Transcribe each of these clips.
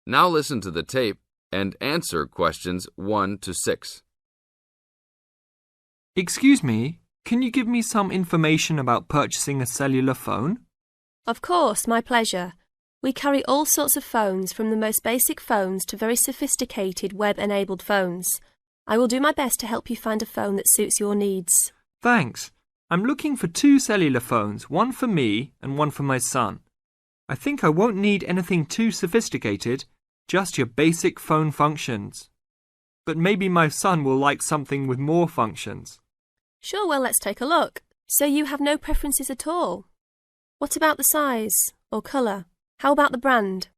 Now listen to the tape and answer questions 1 to 6. Excuse me, can you give me some information about purchasing a cellular phone? Of course, my pleasure. We carry all sorts of phones, from the most basic phones to very sophisticated web-enabled phones. I will do my best to help you find a phone that suits your needs. Thanks. I'm looking for 2 cellular phones, one for me and one for my son. I think I won't need anything too sophisticated, just your basic phone functions. But maybe my son will like something with more functions. Sure, well, let's take a look. So you have no preferences at all? What about the size or colour? How about the brand?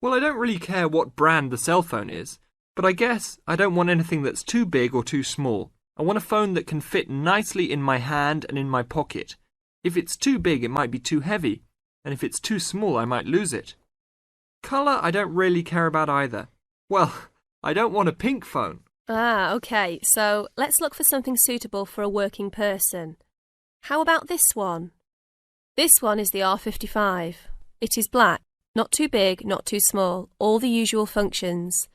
Well, I don't really care what brand the cell phone is, but I guess I don't want anything that's too big or too small. I want a phone that can fit nicely in my hand and in my pocket. If it's too big, it might be too heavy, and if it's too small, I might lose it. Colour, I don't really care about either. Well, I don't want a pink phone. Ah, OK. So let's look for something suitable for a working person. How about this one? This one is the R55. It is black, not too big, not too small, all the usual functions.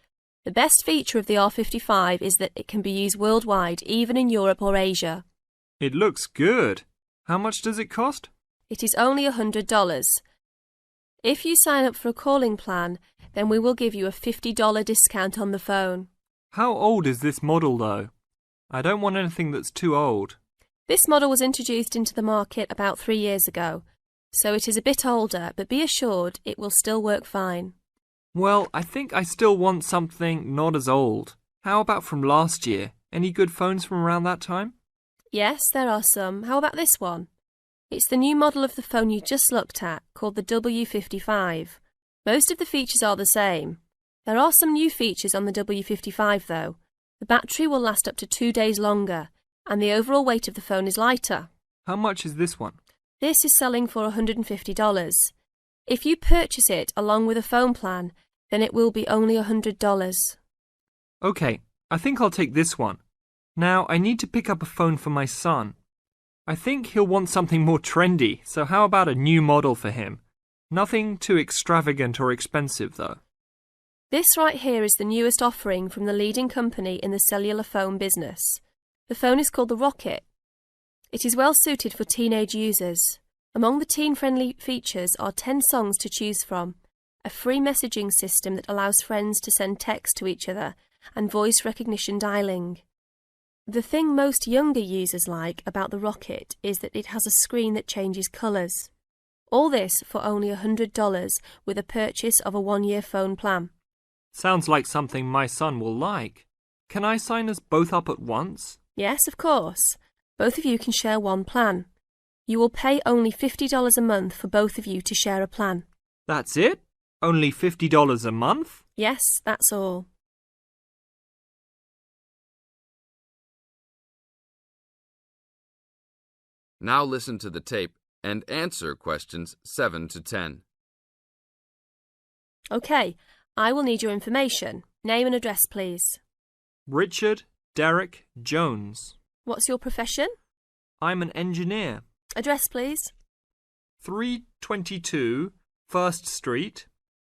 The best feature of the R55 is that it can be used worldwide, even in Europe or Asia. It looks good. How much does it cost? It is only $100. If you sign up for a calling plan, then we will give you a $50 discount on the phone. How old is this model, though? I don't want anything that's too old. This model was introduced into the market about 3 years ago, so it is a bit older, but be assured it will still work fine. Well, I think I still want something not as old. How about from last year? Any good phones from around that time? Yes, there are some. How about this one? It's the new model of the phone you just looked at, called the W55. Most of the features are the same. There are some new features on the W55 though. The battery will last up to 2 days longer, and the overall weight of the phone is lighter. How much is this one? This is selling for $150. If you purchase it along with a phone plan, then it will be only $100. OK, I think I'll take this one. Now, I need to pick up a phone for my son. I think he'll want something more trendy, so how about a new model for him? Nothing too extravagant or expensive, though. This right here is the newest offering from the leading company in the cellular phone business. The phone is called the Rocket. It is well suited for teenage users. Among the teen-friendly features are 10 songs to choose from, a free messaging system that allows friends to send text to each other, and voice recognition dialing. The thing most younger users like about the Rocket is that it has a screen that changes colours. All this for only $100 with a purchase of a 1-year phone plan. Sounds like something my son will like. Can I sign us both up at once? Yes, of course. Both of you can share one plan. You will pay only $50 a month for both of you to share a plan. That's it? Only $50 a month? Yes, that's all. Now listen to the tape and answer questions 7 to 10. OK, I will need your information. Name and address, please. Richard Derek Jones. What's your profession? I'm an engineer. Address, please. 322 First Street,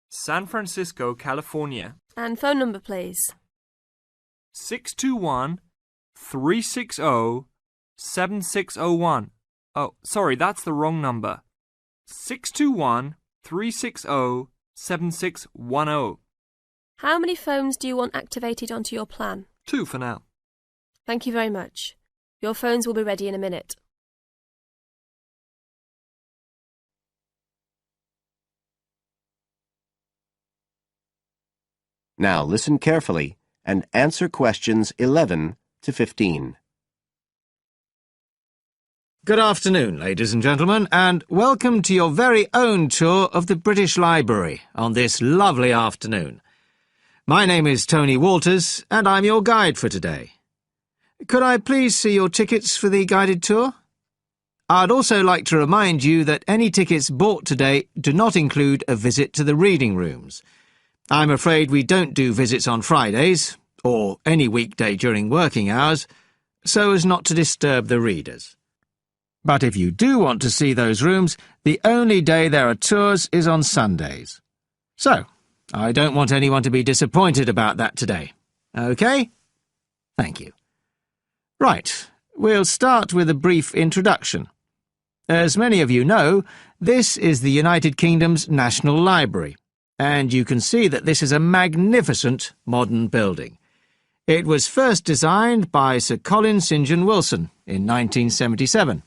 San Francisco, California. And phone number, please. 621-360-7601. Oh, sorry, that's the wrong number. 621-360-7610. How many phones do you want activated onto your plan? 2 for now. Thank you very much. Your phones will be ready in a minute. Now listen carefully and answer questions 11 to 15. Good afternoon, ladies and gentlemen, and welcome to your very own tour of the British Library on this lovely afternoon. My name is Tony Walters, and I'm your guide for today. Could I please see your tickets for the guided tour? I'd also like to remind you that any tickets bought today do not include a visit to the reading rooms. I'm afraid we don't do visits on Fridays, or any weekday during working hours, so as not to disturb the readers. But if you do want to see those rooms, the only day there are tours is on Sundays. So, I don't want anyone to be disappointed about that today. OK? Thank you. Right, we'll start with a brief introduction. As many of you know, this is the United Kingdom's National Library, and you can see that this is a magnificent modern building. It was first designed by Sir Colin St. John Wilson in 1977,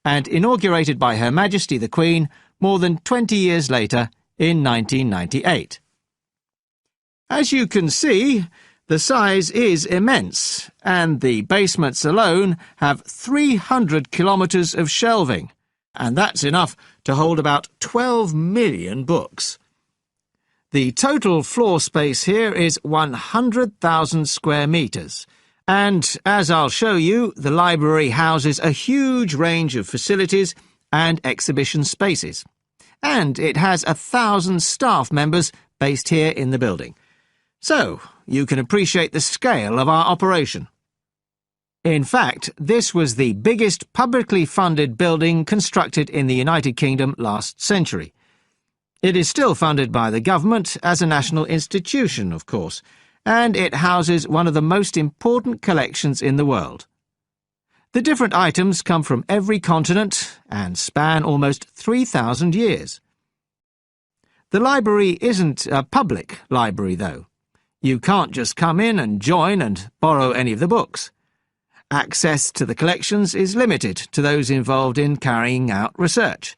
and inaugurated by Her Majesty the Queen more than 20 years later in 1998. As you can see, the size is immense, and the basements alone have 300 kilometres of shelving, and that's enough to hold about 12 million books. The total floor space here is 100,000 square metres, and, as I'll show you, the library houses a huge range of facilities and exhibition spaces. And it has 1,000 staff members based here in the building. So, you can appreciate the scale of our operation. In fact, this was the biggest publicly funded building constructed in the United Kingdom last century. It is still funded by the government as a national institution, of course, and it houses one of the most important collections in the world. The different items come from every continent and span almost 3,000 years. The library isn't a public library, though. You can't just come in and join and borrow any of the books. Access to the collections is limited to those involved in carrying out research.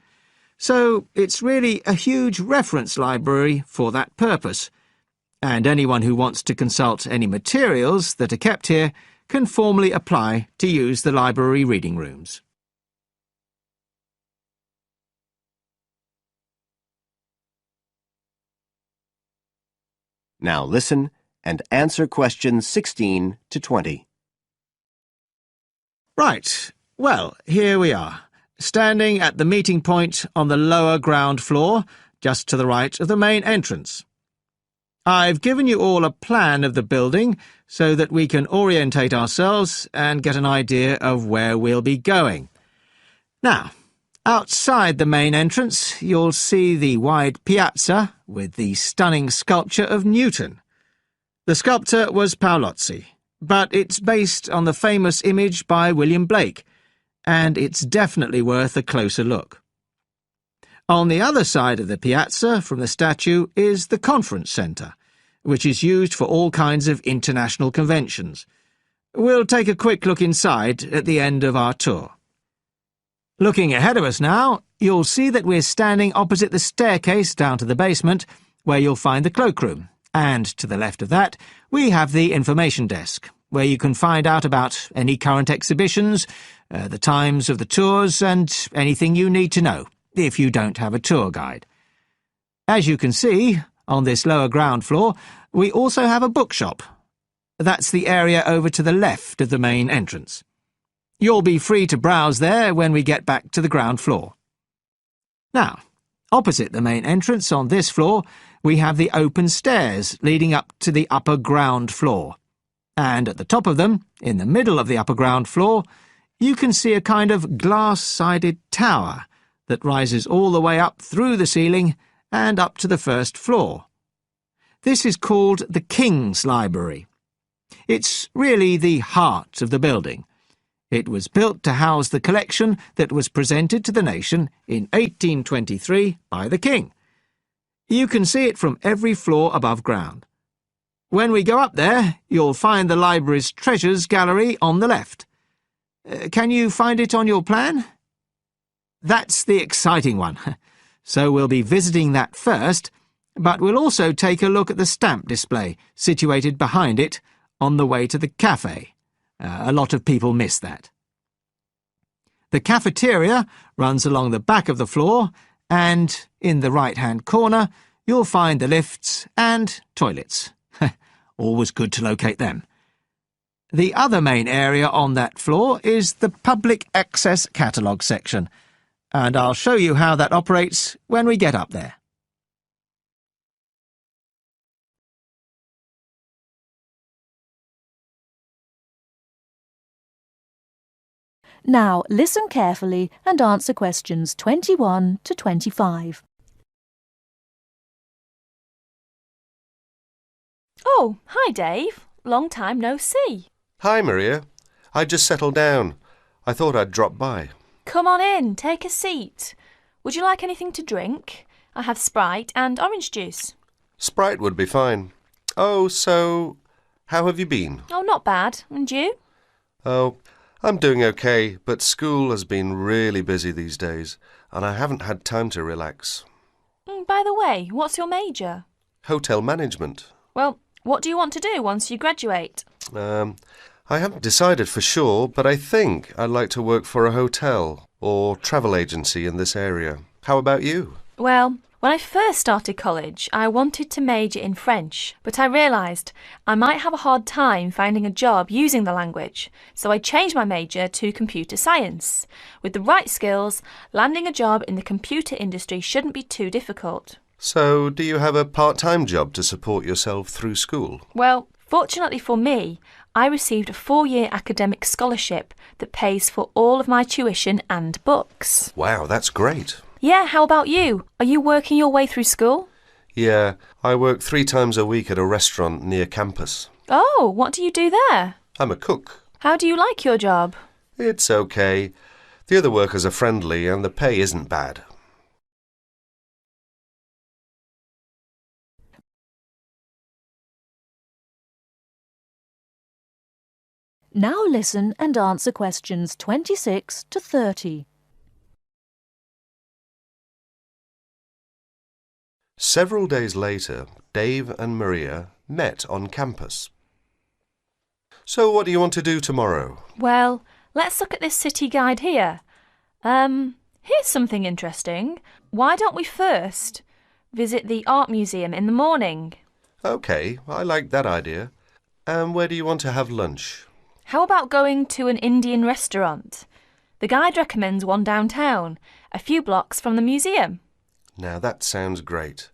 So it's really a huge reference library for that purpose, and anyone who wants to consult any materials that are kept here can formally apply to use the library reading rooms. Now listen and answer questions 16 to 20. Right, well, here we are, standing at the meeting point on the lower ground floor, just to the right of the main entrance. I've given you all a plan of the building so that we can orientate ourselves and get an idea of where we'll be going. Now, outside the main entrance, you'll see the wide piazza with the stunning sculpture of Newton. The sculptor was Paolozzi, but it's based on the famous image by William Blake, and it's definitely worth a closer look. On the other side of the piazza from the statue is the conference centre, which is used for all kinds of international conventions. We'll take a quick look inside at the end of our tour. Looking ahead of us now, you'll see that we're standing opposite the staircase down to the basement, where you'll find the cloakroom, and to the left of that, we have the information desk, where you can find out about any current exhibitions, the times of the tours, and anything you need to know, if you don't have a tour guide. As you can see, on this lower ground floor, we also have a bookshop. That's the area over to the left of the main entrance. You'll be free to browse there when we get back to the ground floor. Now, opposite the main entrance on this floor, we have the open stairs leading up to the upper ground floor. And at the top of them, in the middle of the upper ground floor, you can see a kind of glass-sided tower that rises all the way up through the ceiling and up to the first floor. This is called the King's Library. It's really the heart of the building. It was built to house the collection that was presented to the nation in 1823 by the King. You can see it from every floor above ground. When we go up there, you'll find the library's treasures gallery on the left. Can you find it on your plan? That's the exciting one. So we'll be visiting that first, but we'll also take a look at the stamp display situated behind it on the way to the cafe. A lot of people miss that. The cafeteria runs along the back of the floor, and in the right-hand corner you'll find the lifts and toilets. Always good to locate them. The other main area on that floor is the public access catalogue section, and I'll show you how that operates when we get up there. Now listen carefully and answer questions 21 to 25. Oh, hi Dave. Long time no see. Hi, Maria. I just settled down. I thought I'd drop by. Come on in, take a seat. Would you like anything to drink? I have Sprite and orange juice. Sprite would be fine. Oh, so how have you been? Oh, not bad. And you? Oh, I'm doing okay, but school has been really busy these days, and I haven't had time to relax. By the way, what's your major? Hotel management. Well, what do you want to do once you graduate? I haven't decided for sure, but I think I'd like to work for a hotel or travel agency in this area. How about you? Well, when I first started college, I wanted to major in French, but I realised I might have a hard time finding a job using the language, so I changed my major to computer science. With the right skills, landing a job in the computer industry shouldn't be too difficult. So, do you have a part-time job to support yourself through school? Well, fortunately for me, I received a 4-year academic scholarship that pays for all of my tuition and books. Wow, that's great. Yeah, how about you? Are you working your way through school? Yeah, I work 3 times a week at a restaurant near campus. Oh, what do you do there? I'm a cook. How do you like your job? It's okay. The other workers are friendly and the pay isn't bad. Now listen and answer questions 26 to 30. Several days later, Dave and Maria met on campus. So what do you want to do tomorrow? Well, let's look at this city guide here. Here's something interesting. Why don't we first visit the art museum in the morning? OK, I like that idea. And where do you want to have lunch? How about going to an Indian restaurant? The guide recommends one downtown, a few blocks from the museum. Now that sounds great.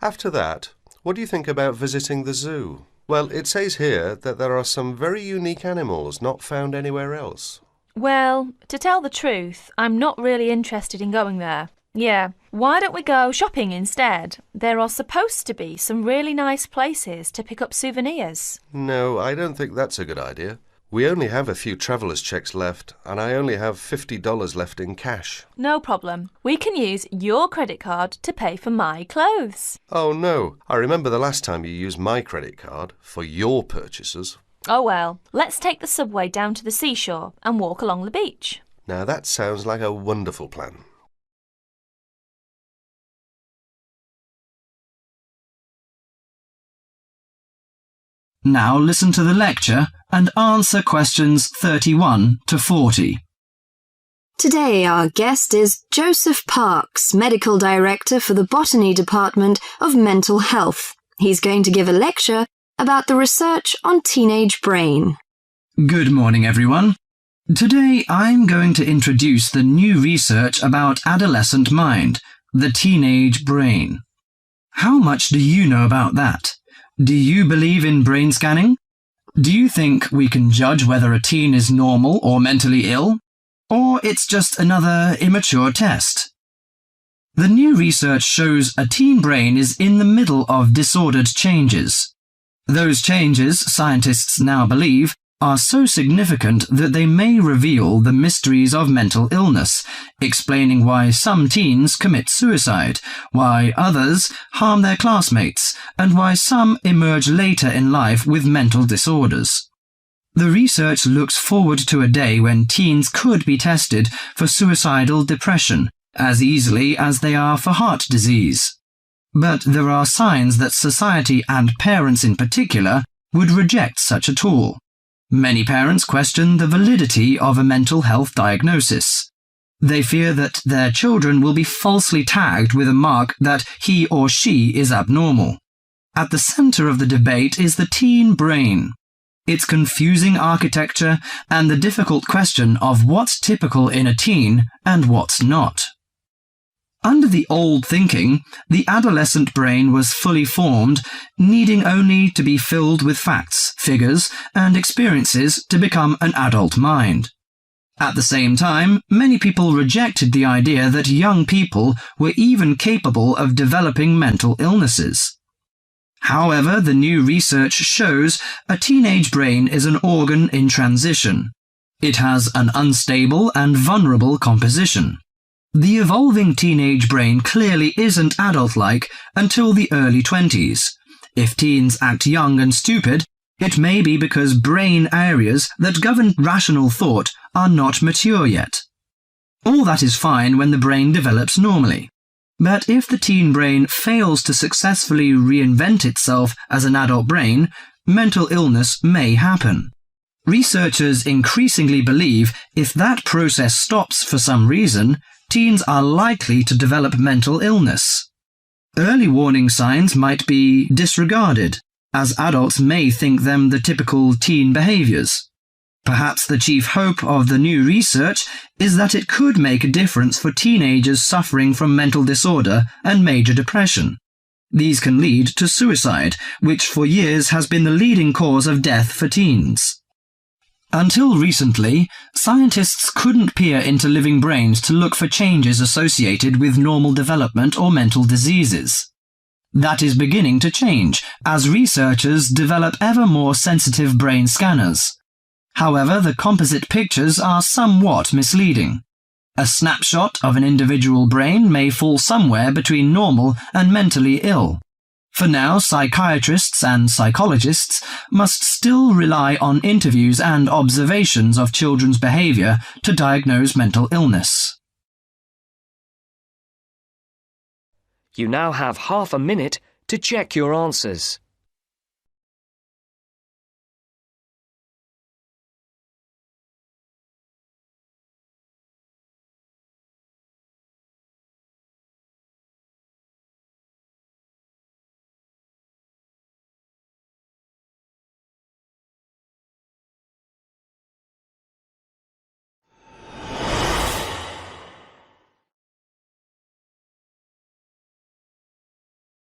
After that, what do you think about visiting the zoo? Well, it says here that there are some very unique animals not found anywhere else. Well, to tell the truth, I'm not really interested in going there. Yeah, why don't we go shopping instead? There are supposed to be some really nice places to pick up souvenirs. No, I don't think that's a good idea. We only have a few traveller's checks left, and I only have $50 left in cash. No problem. We can use your credit card to pay for my clothes. Oh no, I remember the last time you used my credit card for your purchases. Oh well, let's take the subway down to the seashore and walk along the beach. Now that sounds like a wonderful plan. Now listen to the lecture and answer questions 31 to 40. Today our guest is Joseph Parks, Medical Director for the Botany Department of Mental Health. He's going to give a lecture about the research on teenage brain. Good morning, everyone. Today I'm going to introduce the new research about adolescent mind, the teenage brain. How much do you know about that? Do you believe in brain scanning? Do you think we can judge whether a teen is normal or mentally ill? Or it's just another immature test? The new research shows a teen brain is in the middle of disordered changes. Those changes, scientists now believe, are so significant that they may reveal the mysteries of mental illness, explaining why some teens commit suicide, why others harm their classmates, and why some emerge later in life with mental disorders. The research looks forward to a day when teens could be tested for suicidal depression as easily as they are for heart disease. But there are signs that society and parents in particular would reject such a tool. Many parents question the validity of a mental health diagnosis. They fear that their children will be falsely tagged with a mark that he or she is abnormal. At the center of the debate is the teen brain, its confusing architecture, and the difficult question of what's typical in a teen and what's not. Under the old thinking, the adolescent brain was fully formed, needing only to be filled with facts, figures, and experiences to become an adult mind. At the same time, many people rejected the idea that young people were even capable of developing mental illnesses. However, the new research shows a teenage brain is an organ in transition. It has an unstable and vulnerable composition. The evolving teenage brain clearly isn't adult-like until the early 20s. If teens act young and stupid, it may be because brain areas that govern rational thought are not mature yet. All that is fine when the brain develops normally. But if the teen brain fails to successfully reinvent itself as an adult brain, mental illness may happen. Researchers increasingly believe if that process stops for some reason, teens are likely to develop mental illness. Early warning signs might be disregarded, as adults may think them the typical teen behaviors. Perhaps the chief hope of the new research is that it could make a difference for teenagers suffering from mental disorder and major depression. These can lead to suicide, which for years has been the leading cause of death for teens. Until recently, scientists couldn't peer into living brains to look for changes associated with normal development or mental diseases. That is beginning to change as researchers develop ever more sensitive brain scanners. However, the composite pictures are somewhat misleading. A snapshot of an individual brain may fall somewhere between normal and mentally ill. For now, psychiatrists and psychologists must still rely on interviews and observations of children's behavior to diagnose mental illness. You now have half a minute to check your answers.